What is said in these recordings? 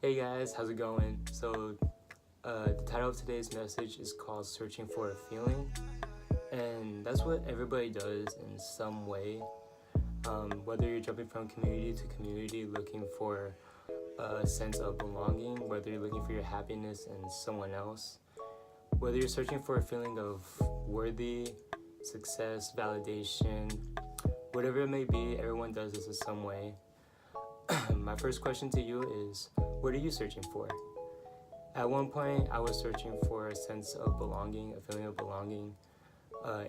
Hey guys, how's it going? The title of today's message is called Searching for a Feeling, and that's what everybody does in some way. Whether you're jumping from community to community looking for a sense of belonging, whether you're looking for your happiness in someone else, whether you're searching for a feeling of worthy, success, validation, whatever it may be, everyone does this in some way. My first question to you is, what are you searching for? At one point, I was searching for a sense of belonging, a feeling of belonging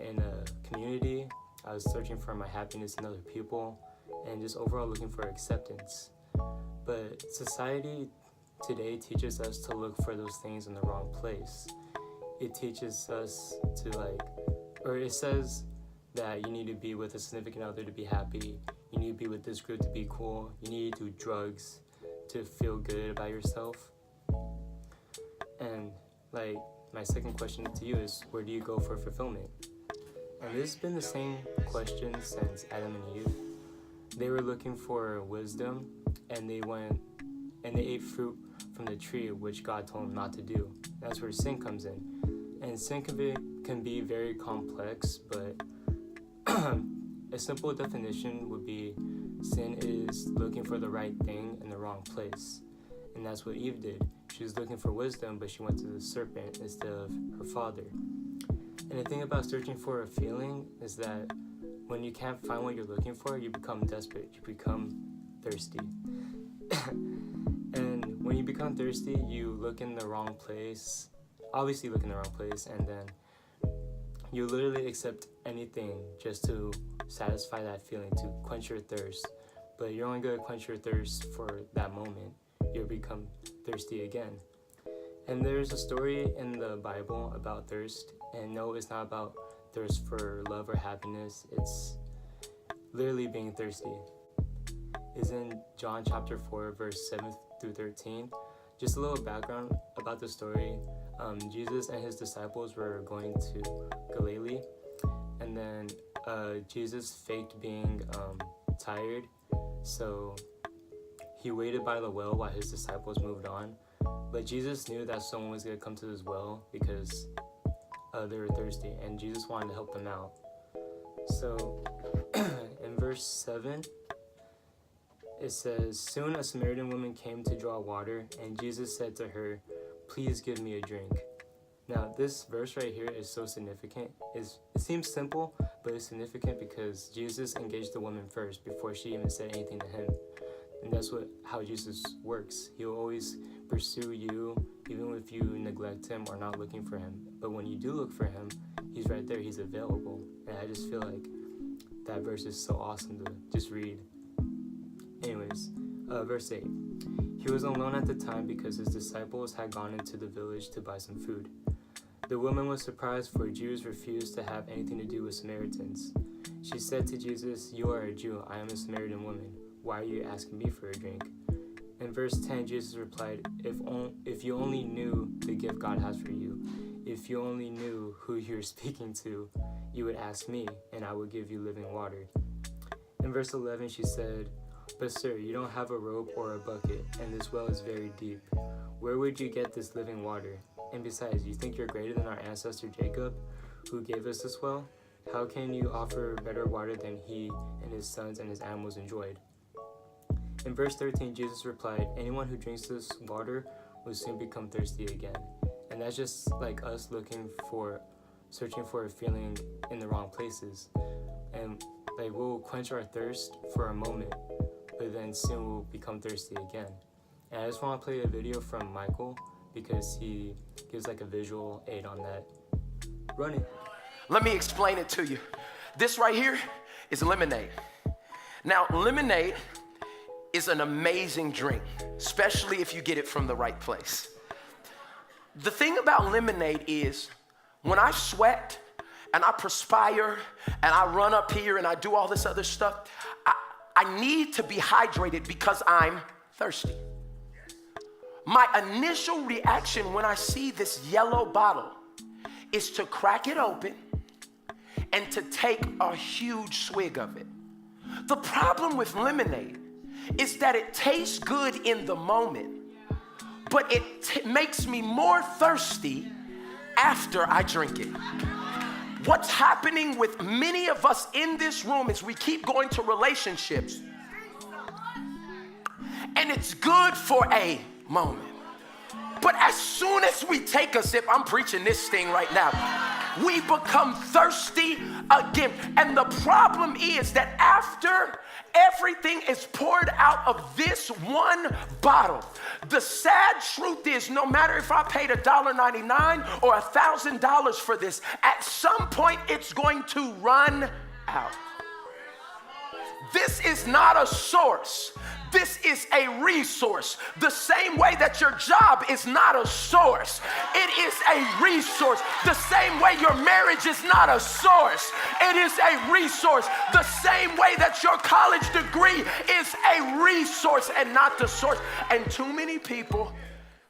in a community. I was searching for my happiness in other people, and just overall looking for acceptance. But society today teaches us to look for those things in the wrong place. It teaches us it says that you need to be with a significant other to be happy. You need to be with this group to be cool. You need to do drugs to feel good about yourself. And my second question to you is, where do you go for fulfillment? And this has been the same question since Adam and Eve. They were looking for wisdom, and they went and they ate fruit from the tree, which God told them not to do. That's where sin comes in. And sin can be very complex, but a simple definition would be sin is looking for the right thing in the wrong place. And that's what Eve did. She was looking for wisdom, but she went to the serpent instead of her father. And the thing about searching for a feeling is that when you can't find what you're looking for, you become desperate. You become thirsty. And when you become thirsty, you look in the wrong place. Obviously, you look in the wrong place, and then you literally accept anything just to satisfy that feeling, to quench your thirst. But you're only going to quench your thirst for that moment. You'll become thirsty again. And there's a story in the Bible about thirst. And no, it's not about thirst for love or happiness. It's literally being thirsty. It's in John chapter 4, verse 7 through 13. Just a little background about the story. Jesus and his disciples were going to Galilee, and then Jesus faked being tired, so he waited by the well while his disciples moved on. But Jesus knew that someone was going to come to this well because they were thirsty, and Jesus wanted to help them out. So in verse 7, it says, "Soon a Samaritan woman came to draw water, and Jesus said to her, 'Please give me a drink.'" Now, this verse right here is so significant. It seems simple, but it's significant because Jesus engaged the woman first before she even said anything to him. And that's how Jesus works. He'll always pursue you, even if you neglect him or not looking for him. But when you do look for him, he's right there, he's available. And I just feel like that verse is so awesome to just read. Anyways, verse 8. He was alone at the time because his disciples had gone into the village to buy some food. The woman was surprised, for Jews refused to have anything to do with Samaritans. She said to Jesus, "You are a Jew, I am a Samaritan woman. Why are you asking me for a drink?" In verse 10, Jesus replied, if you only knew the gift God has for you, if you only knew who you're speaking to, you would ask me, and I would give you living water." In verse 11, she said, "But sir, you don't have a rope or a bucket, and this well is very deep. Where would you get this living water? And besides, you think you're greater than our ancestor Jacob, who gave us this well? How can you offer better water than he and his sons and his animals enjoyed?" In verse 13, Jesus replied, "Anyone who drinks this water will soon become thirsty again." And that's just like us searching for a feeling in the wrong places. And we'll quench our thirst for a moment, but then soon we'll become thirsty again. And I just want to play a video from Michael because he gives a visual aid on that. Run it. Let me explain it to you. This right here is lemonade. Now, lemonade is an amazing drink, especially if you get it from the right place. The thing about lemonade is when I sweat and I perspire and I run up here and I do all this other stuff, I need to be hydrated because I'm thirsty. My initial reaction when I see this yellow bottle is to crack it open and to take a huge swig of it. The problem with lemonade is that it tastes good in the moment, but it makes me more thirsty after I drink it. What's happening with many of us in this room is we keep going to relationships, and it's good for a moment. But as soon as we take a sip, I'm preaching this thing right now, we become thirsty again. And the problem is that after everything is poured out of this one bottle, the sad truth is, no matter if I paid $1.99 or $1,000 for this, at some point it's going to run out. This is not a source. This is a resource. The same way that your job is not a source, it is a resource. The same way your marriage is not a source, it is a resource. The same way that your college degree is a resource and not the source. And too many people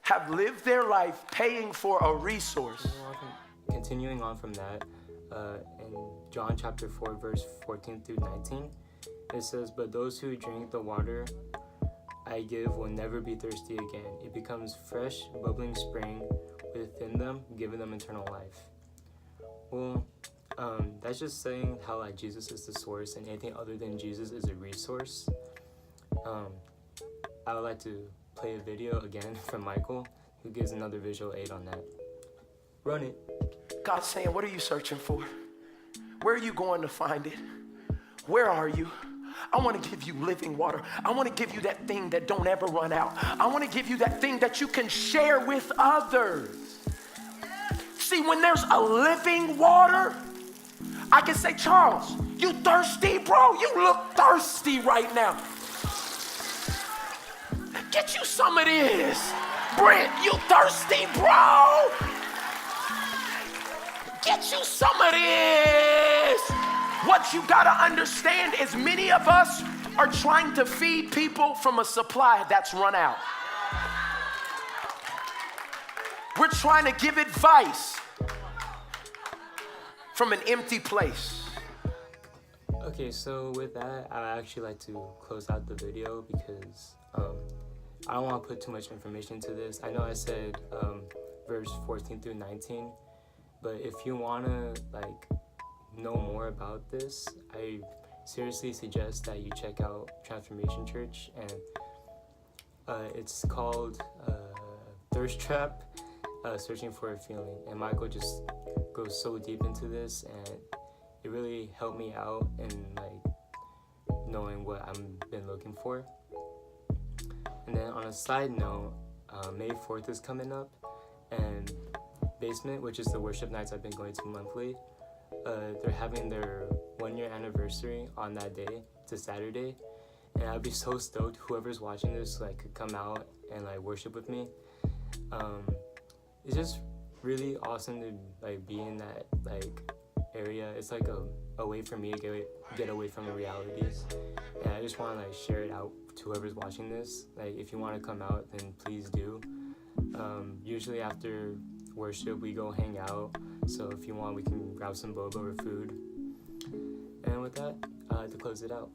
have lived their life paying for a resource. Continuing on from that, in John chapter 4, verse 14 through 19, it says, "But those who drink the water I give will never be thirsty again. It becomes fresh, bubbling spring within them, giving them eternal life." Well, that's just saying how like Jesus is the source and anything other than Jesus is a resource. I would like to play a video again from Michael, who gives another visual aid on that. Run it. God's saying, what are you searching for? Where are you going to find it? Where are you? I want to give you living water. I want to give you that thing that don't ever run out. I want to give you that thing that you can share with others. See, when there's a living water, I can say, Charles, you thirsty, bro? You look thirsty right now. Get you some of this. Brent, you thirsty, bro? Get you some of this. What you gotta understand is many of us are trying to feed people from a supply that's run out. We're trying to give advice from an empty place. Okay, so with that, I actually like to close out the video because I don't want to put too much information into this. I know I said verse 14 through 19, but if you want to like know more about this, I seriously suggest that you check out Transformation Church, and it's called Thirst Trap, Searching for a Feeling. And Michael just goes so deep into this, and it really helped me out in like knowing what I've been looking for. And then on a side note, May 4th is coming up, and Basement, which is the worship nights I've been going to monthly, they're having their 1-year anniversary on that day. It's a Saturday, and I'd be so stoked whoever's watching this like could come out and like worship with me. It's just really awesome to like be in that like area. It's like a way for me to get away from the realities, and I just want to like share it out to whoever's watching this. Like if you want to come out, then please do. Usually after worship we go hang out, so if you want we can grab some boba or food. And with that, to close it out,